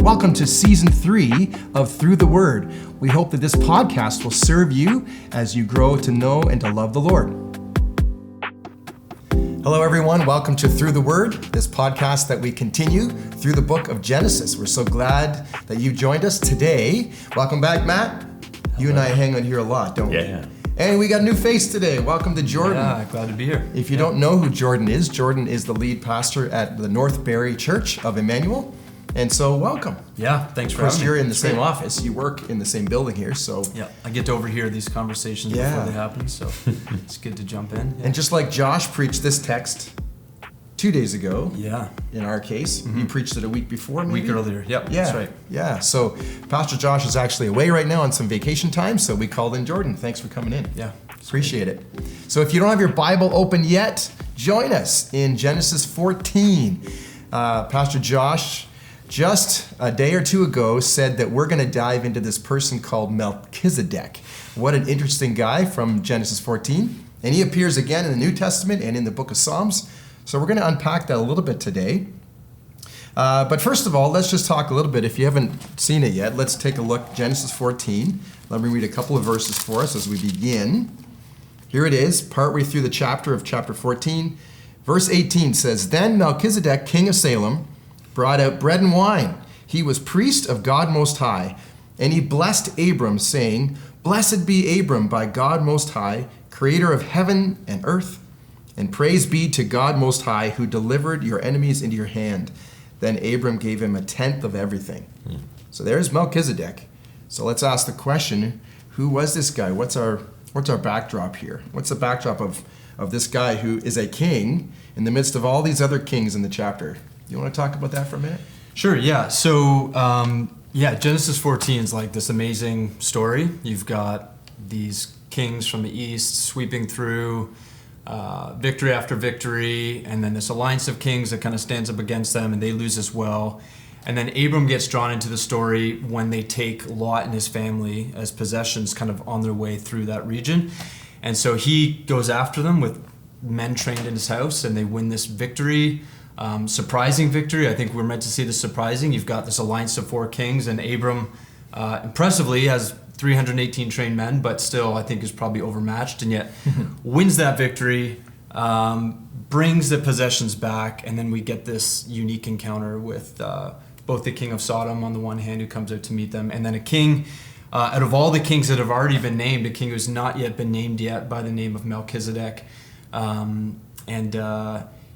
Welcome to Season 3 of Through the Word. We hope that this podcast will serve you as you grow to know and to love the Lord. Hello, everyone. Welcome to Through the Word, this podcast that we continue through the book of Genesis. We're so glad that you joined us today. Welcome back, Matt. You and I hang on here a lot, don't we? Yeah. And we got a new face today. Welcome to Jordan. Yeah, glad to be here. If you don't know who Jordan is the lead pastor at the North Barrie Church of Emmanuel. And so welcome. Yeah, thanks for having me. Of course, you're in the same office. You work in the same building here, so. Yeah, I get to overhear these conversations before they happen, so it's good to jump in. Yeah. And just like Josh preached this text 2 days ago, in our case, you preached it a week before, maybe? A week earlier, that's right. Yeah, so Pastor Josh is actually away right now on some vacation time, so we called in Jordan. Thanks for coming in. Yeah. Appreciate it. So if you don't have your Bible open yet, join us in Genesis 14. Pastor Josh, just a day or two ago, said that we're going to dive into this person called Melchizedek. What an interesting guy from Genesis 14. And he appears again in the New Testament and in the book of Psalms. So we're going to unpack that a little bit today. But first of all, let's just talk a little bit. If you haven't seen it yet, let's take a look. Genesis 14. Let me read a couple of verses for us as we begin. Here it is, partway through the chapter of chapter 14. Verse 18 says, Then Melchizedek, king of Salem, brought out bread and wine. He was priest of God Most High. And he blessed Abram, saying, Blessed be Abram by God Most High, creator of heaven and earth. And praise be to God Most High, who delivered your enemies into your hand. Then Abram gave him a tenth of everything. So there's Melchizedek. So let's ask the question, who was this guy? What's our backdrop here? What's the backdrop of this guy who is a king in the midst of all these other kings in the chapter? You want to talk about that for a minute? Sure, yeah. So, Genesis 14 is like this amazing story. You've got these kings from the east sweeping through victory after victory, and then this alliance of kings that kind of stands up against them, and they lose as well. And then Abram gets drawn into the story when they take Lot and his family as possessions kind of on their way through that region. And so he goes after them with men trained in his house, and they win this victory. Surprising victory. I think we're meant to see this surprising. You've got this alliance of 4 kings, and Abram impressively has 318 trained men, but still I think is probably overmatched, and yet wins that victory, brings the possessions back, and then we get this unique encounter with both the king of Sodom on the one hand, who comes out to meet them, and then a king, out of all the kings that have already been named, a king who's not yet been named yet by the name of Melchizedek.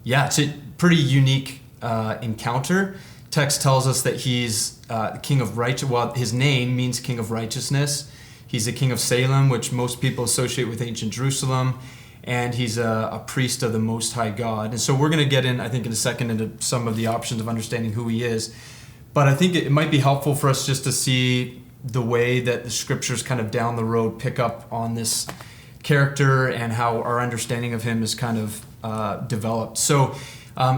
It's a pretty unique encounter. Text tells us that he's the king of righteousness. Well, his name means king of righteousness. He's the king of Salem, which most people associate with ancient Jerusalem. And he's a priest of the Most High God. And so we're going to get in, I think, in a second into some of the options of understanding who he is. But I think it might be helpful for us just to see the way that the scriptures kind of down the road pick up on this character and how our understanding of him is kind of developed. So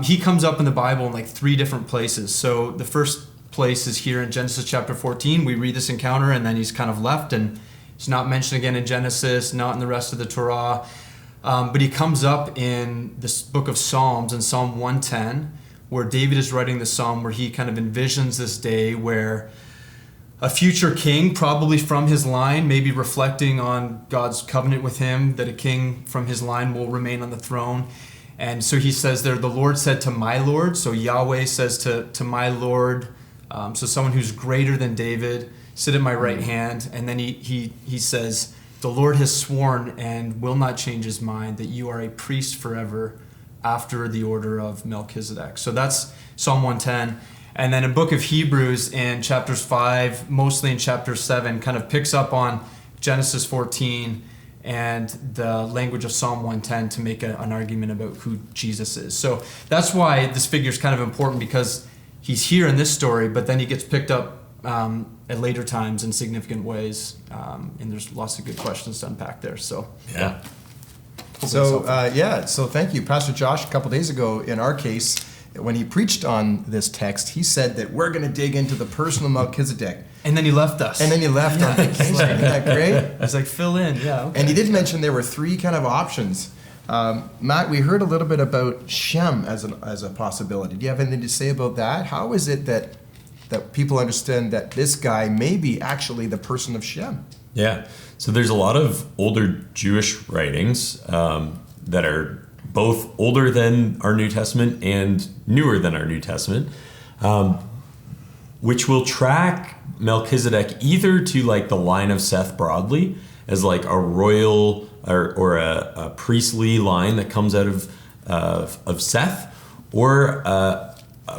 he comes up in the Bible in like 3 different places. So the first place is here in Genesis chapter 14. We read this encounter, and then he's kind of left, and he's not mentioned again in Genesis, not in the rest of the Torah. But he comes up in this book of Psalms, in Psalm 110, where David is writing the psalm where he kind of envisions this day where a future king, probably from his line, maybe reflecting on God's covenant with him, that a king from his line will remain on the throne. And so he says there, the Lord said to my Lord. So Yahweh says to my Lord, so someone who's greater than David, sit at my right hand. And then he says, the Lord has sworn and will not change his mind that you are a priest forever after the order of Melchizedek. So that's Psalm 110. And then in book of Hebrews in chapters 5, mostly in chapter 7, kind of picks up on Genesis 14 and the language of Psalm 110 to make an argument about who Jesus is. So that's why this figure is kind of important, because he's here in this story, but then he gets picked up at later times in significant ways. And there's lots of good questions to unpack there. So yeah. So thank you. Pastor Josh, a couple days ago, in our case, when he preached on this text, he said that we're going to dig into the person of Melchizedek. And then he left us. On vacation. Isn't that great? It's like, fill in, yeah. Okay. And he did mention there were 3 kind of options. Matt, we heard a little bit about Shem as a possibility. Do you have anything to say about that? How is it that that people understand that this guy may be actually the person of Shem. Yeah. So there's a lot of older Jewish writings that are both older than our New Testament and newer than our New Testament, which will track Melchizedek either to like the line of Seth broadly as like a royal or a priestly line that comes out of Seth, or a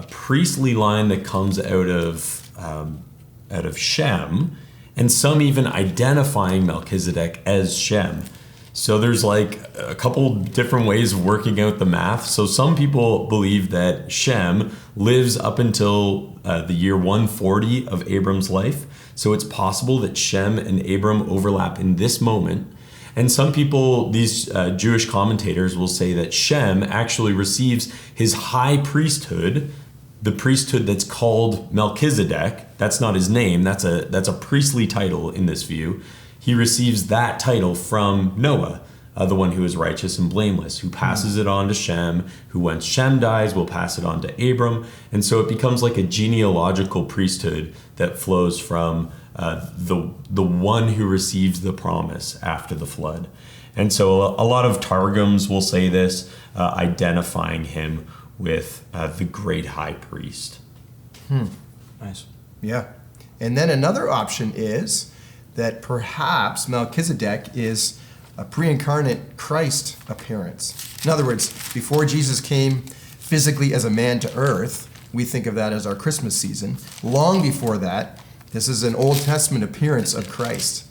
priestly line that comes out of Shem, and some even identifying Melchizedek as Shem. So there's like a couple different ways of working out the math. So some people believe that Shem lives up until the year 140 of Abram's life. So it's possible that Shem and Abram overlap in this moment. And some people, these Jewish commentators, will say that Shem actually receives his high priesthood, the priesthood that's called Melchizedek. That's not his name. That's a priestly title in this view. He receives that title from Noah, the one who is righteous and blameless, who passes it on to Shem, who once Shem dies will pass it on to Abram. And so it becomes like a genealogical priesthood that flows from the one who receives the promise after the flood. And so a lot of Targums will say this, identifying him with the great high priest. Nice. Yeah. And then another option is that perhaps Melchizedek is a pre-incarnate Christ appearance. In other words, before Jesus came physically as a man to earth, we think of that as our Christmas season. Long before that, this is an Old Testament appearance of Christ.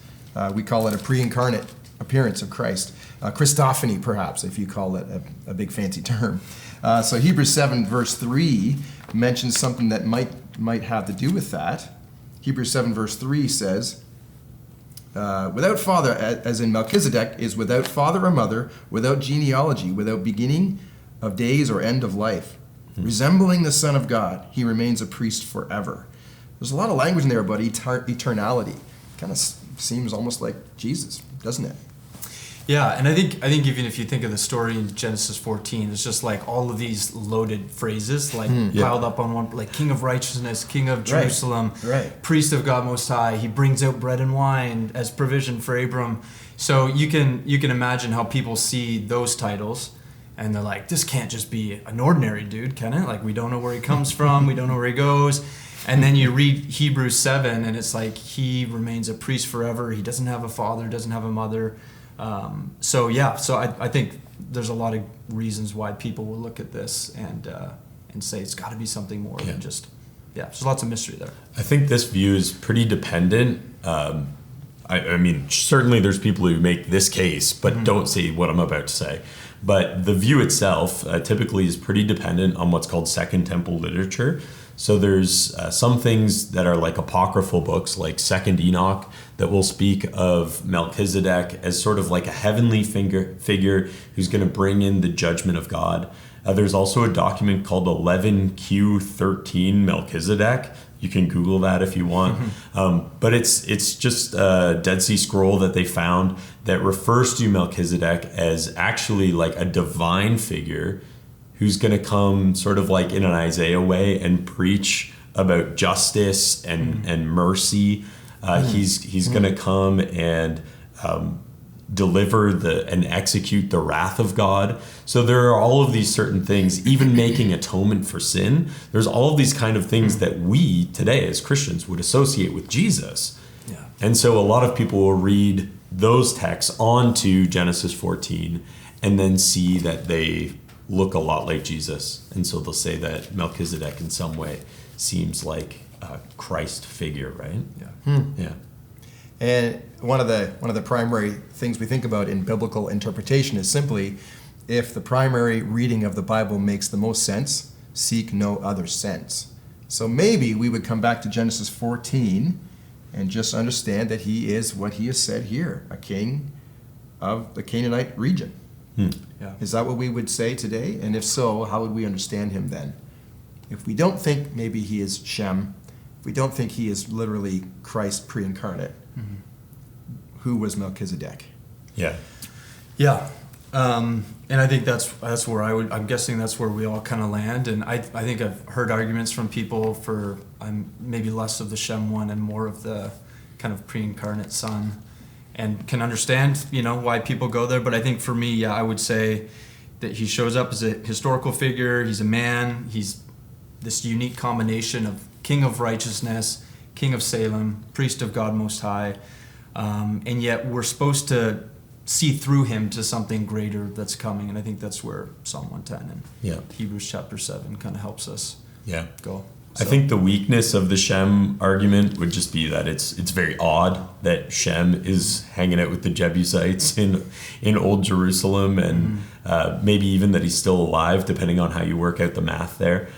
We call it a pre-incarnate appearance of Christ. Christophany, perhaps, if you call it a big fancy term. So Hebrews 7 verse 3 mentions something that might have to do with that. Hebrews 7 verse 3 says, without father, as in Melchizedek, is without father or mother, without genealogy, without beginning of days or end of life. Resembling the Son of God, he remains a priest forever. There's a lot of language in there about eternality. Kind of seems almost like Jesus, doesn't it? Yeah, and I think even if you think of the story in Genesis 14, it's just like all of these loaded phrases like piled up on one, like King of Righteousness, King of Jerusalem, Priest of God Most High. He brings out bread and wine as provision for Abram. So you can imagine how people see those titles, and they're like, this can't just be an ordinary dude, can it? Like, we don't know where he comes from, we don't know where he goes. And then you read Hebrews 7, and it's like he remains a priest forever. He doesn't have a father, doesn't have a mother. So I think there's a lot of reasons why people will look at this and say it's got to be something more than just there's lots of mystery there. I think this view is pretty dependent. I mean, certainly there's people who make this case but don't say what I'm about to say. But the view itself typically is pretty dependent on what's called Second Temple literature. So there's some things that are like apocryphal books, like Second Enoch, that will speak of Melchizedek as sort of like a heavenly figure who's going to bring in the judgment of God. There's also a document called 11Q13 Melchizedek. You can Google that if you want. But it's just a Dead Sea Scroll that they found that refers to Melchizedek as actually like a divine figure who's going to come sort of like in an Isaiah way and preach about justice and mercy. He's going to come and deliver and execute the wrath of God. So there are all of these certain things, even making atonement for sin. There's all of these kind of things that we today as Christians would associate with Jesus. Yeah. And so a lot of people will read those texts onto Genesis 14 and then see that they look a lot like Jesus. And so they'll say that Melchizedek in some way seems like a Christ figure, right? Yeah. And one of the primary things we think about in biblical interpretation is simply, if the primary reading of the Bible makes the most sense, seek no other sense. So maybe we would come back to Genesis 14 and just understand that he is what he has said here, a king of the Canaanite region. Yeah. Is that what we would say today? And if so, how would we understand him then? If we don't think maybe he is Shem, if we don't think he is literally Christ pre-incarnate, who was Melchizedek? Yeah. And I think that's where I'm guessing that's where we all kind of land. And I think I've heard arguments from people for maybe less of the Shem one and more of the kind of pre-incarnate Son, and can understand, why people go there. But I think for me, I would say that he shows up as a historical figure. He's a man. He's this unique combination of King of righteousness, King of Salem, priest of God Most High. And yet we're supposed to see through him to something greater that's coming. And I think that's where Psalm 110 and Hebrews chapter 7 kind of helps us go. So. I think the weakness of the Shem argument would just be that it's very odd that Shem is hanging out with the Jebusites in Old Jerusalem, and maybe even that he's still alive, depending on how you work out the math there.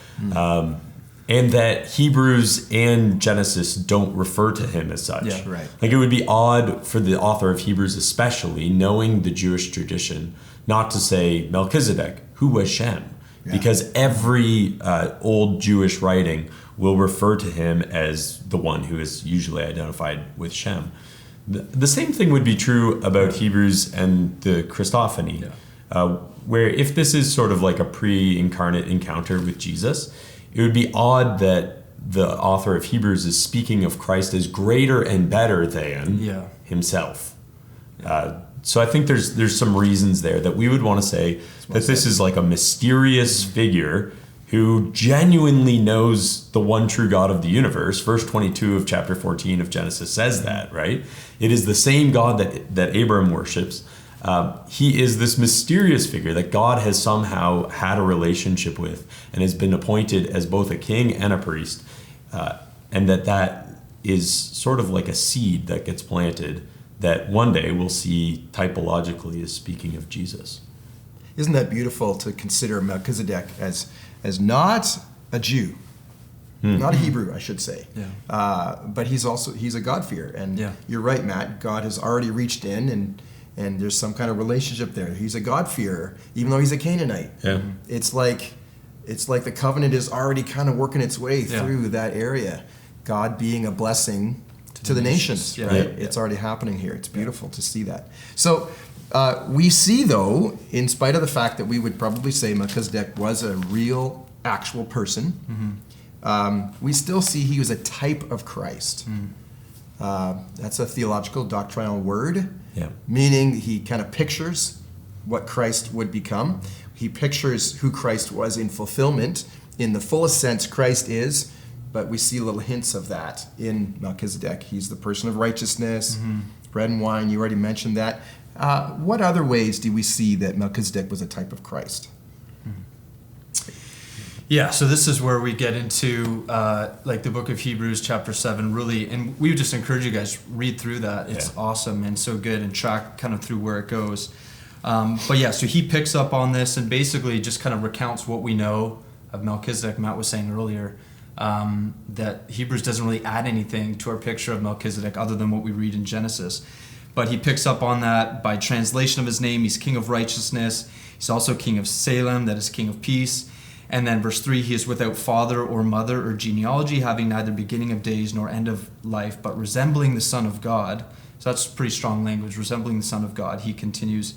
And that Hebrews and Genesis don't refer to him as such. Yeah, right. Like, it would be odd for the author of Hebrews especially, knowing the Jewish tradition, not to say Melchizedek, who was Shem. Yeah. Because every old Jewish writing will refer to him as the one who is usually identified with Shem. The same thing would be true about Hebrews and the Christophany, where if this is sort of like a pre-incarnate encounter with Jesus, it would be odd that the author of Hebrews is speaking of Christ as greater and better than himself. So I think there's some reasons there that we would want to say that this is like a mysterious figure who genuinely knows the one true God of the universe. Verse 22 of chapter 14 of Genesis says that, right? It is the same God that Abram worships. He is this mysterious figure that God has somehow had a relationship with and has been appointed as both a king and a priest, and that is sort of like a seed that gets planted that one day we'll see typologically as speaking of Jesus. Isn't that beautiful to consider Melchizedek as not a Jew, not a Hebrew, I should say, but he's a God-fearer. And you're right, Matt, God has already reached in and there's some kind of relationship there. He's a God-fearer, even though he's a Canaanite. Yeah. It's like the covenant is already kind of working its way through that area. God being a blessing to the nations, right? Yeah. It's already happening here. It's beautiful to see that. So we see, though, in spite of the fact that we would probably say Melchizedek was a real, actual person, we still see he was a type of Christ. That's a theological, doctrinal word, meaning he kind of pictures what Christ would become. He pictures who Christ was in fulfillment. In the fullest sense, Christ is, but we see little hints of that in Melchizedek. He's the person of righteousness, bread and wine, you already mentioned that. What other ways do we see that Melchizedek was a type of Christ? Yeah, so this is where we get into like the book of Hebrews chapter 7, really, and we would just encourage you guys, read through that. It's awesome and so good, and track kind of through where it goes. But yeah, so he picks up on this and basically just kind of recounts what we know of Melchizedek. Matt was saying earlier that Hebrews doesn't really add anything to our picture of Melchizedek other than what we read in Genesis. But he picks up on that by translation of his name. He's king of righteousness. He's also king of Salem, that is king of peace. And then verse 3, he is without father or mother or genealogy, having neither beginning of days nor end of life, but resembling the Son of God. So that's pretty strong language, resembling the Son of God. He continues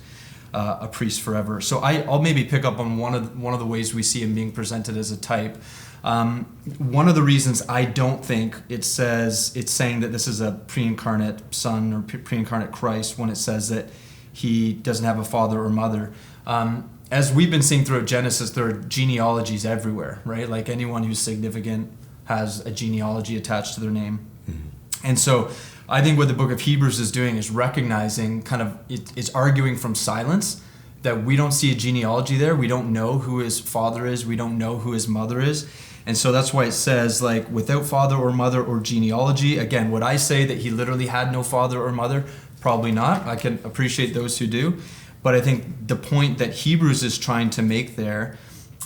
a priest forever. So I'll maybe pick up on one of the ways we see him being presented as a type. One of the reasons I don't think it's saying that this is a pre-incarnate Son or pre-incarnate Christ when it says that he doesn't have a father or mother. As we've been seeing throughout Genesis, there are genealogies everywhere, right? Like anyone who's significant has a genealogy attached to their name. And so I think what the book of Hebrews is doing is recognizing it's arguing from silence that we don't see a genealogy there. We don't know who his father is. We don't know who his mother is. And so that's why it says, like, without father or mother or genealogy. Again, would I say that he literally had no father or mother? Probably not. I can appreciate those who do. But I think the point that Hebrews is trying to make there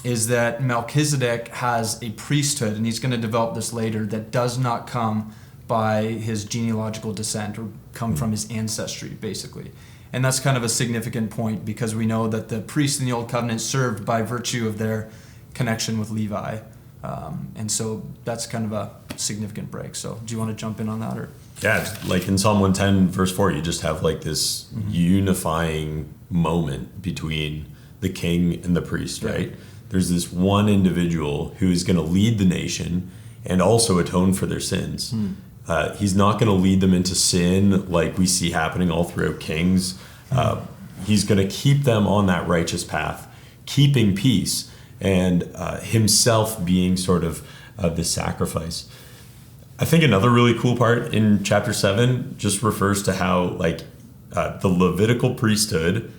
is that Melchizedek has a priesthood, and he's going to develop this later, that does not come by his genealogical descent or come from his ancestry, basically. And that's kind of a significant point because we know that the priests in the Old Covenant served by virtue of their connection with Levi, And so that's kind of a significant break. So do you want to jump in on that? Or Yeah, like in Psalm 110, verse 4, you just have like this unifying moment between the king and the priest, right? There's this one individual who is going to lead the nation and also atone for their sins. He's not going to lead them into sin like we see happening all throughout Kings. He's going to keep them on that righteous path, keeping peace, and himself being sort of the sacrifice. I think another really cool part in chapter 7 just refers to how like the Levitical priesthood,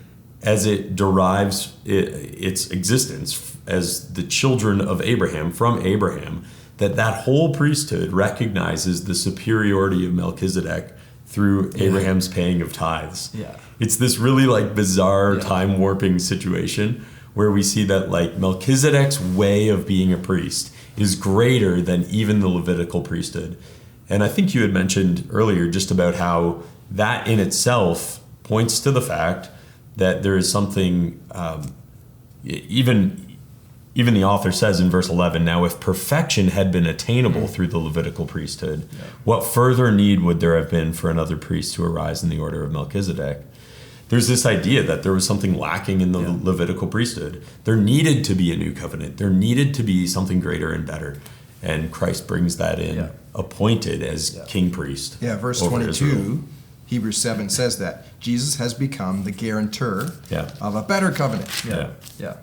as it derives its existence as the children of Abraham, from Abraham, that whole priesthood recognizes the superiority of Melchizedek through Abraham's paying of tithes. Yeah. It's this really like bizarre time warping situation where we see that like Melchizedek's way of being a priest is greater than even the Levitical priesthood. And I think you had mentioned earlier just about how that in itself points to the fact that there is something, even the author says in verse 11, now if perfection had been attainable through the Levitical priesthood, what further need would there have been for another priest to arise in the order of Melchizedek? There's this idea that there was something lacking in the Levitical priesthood. There needed to be a new covenant. There needed to be something greater and better. And Christ brings that in, appointed as king priest. Yeah, verse over 22, Israel. Hebrews 7 says that Jesus has become the guarantor of a better covenant. Yeah.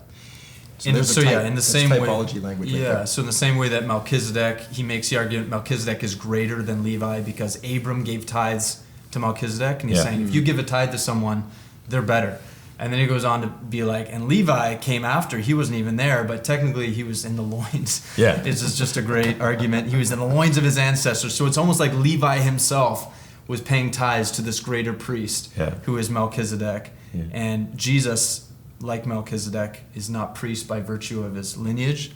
So there's in the same way, typology language. Right there. So in the same way that Melchizedek, he makes the argument Melchizedek is greater than Levi because Abram gave tithes to Melchizedek, and he's saying if you give a tithe to someone, they're better. And then he goes on to be like, and Levi came after, he wasn't even there, but technically he was in the loins. Yeah. It's just a great argument. He was in the loins of his ancestors. So it's almost like Levi himself was paying tithes to this greater priest who is Melchizedek. Yeah. And Jesus, like Melchizedek, is not priest by virtue of his lineage.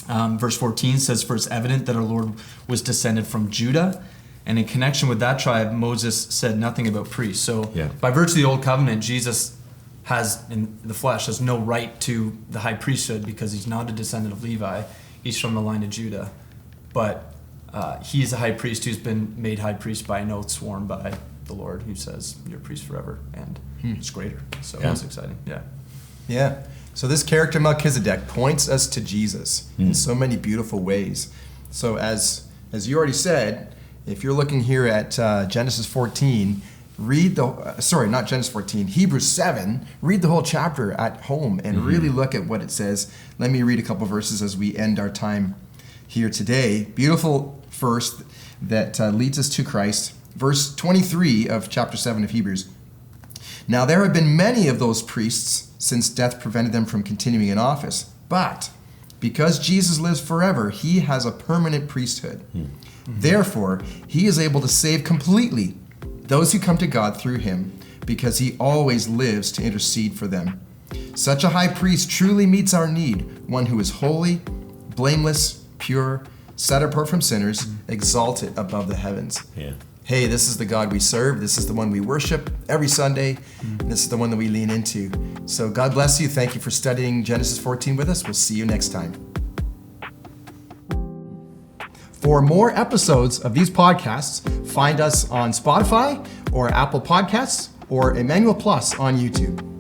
Verse 14 says, for it's evident that our Lord was descended from Judah. And in connection with that tribe, Moses said nothing about priests. So by virtue of the Old Covenant, Jesus has, in the flesh, has no right to the high priesthood because he's not a descendant of Levi. He's from the line of Judah. But he is a high priest who's been made high priest by an oath sworn by the Lord, who says, you're a priest forever, and it's greater. So that's exciting. Yeah. So this character Melchizedek points us to Jesus in so many beautiful ways. So as you already said, if you're looking here at Genesis 14, not Genesis 14, Hebrews 7, read the whole chapter at home and really look at what it says. Let me read a couple verses as we end our time here today. Beautiful verse that leads us to Christ. Verse 23 of chapter 7 of Hebrews. Now there have been many of those priests since death prevented them from continuing in office. But because Jesus lives forever, he has a permanent priesthood. Therefore, he is able to save completely those who come to God through him, because he always lives to intercede for them. Such a high priest truly meets our need, one who is holy, blameless, pure, set apart from sinners, exalted above the heavens. Hey, this is the God we serve. This is the one we worship every Sunday. And this is the one that we lean into. So God bless you. Thank you for studying Genesis 14 with us. We'll see you next time. For more episodes of these podcasts, find us on Spotify or Apple Podcasts or Emmanuel Plus on YouTube.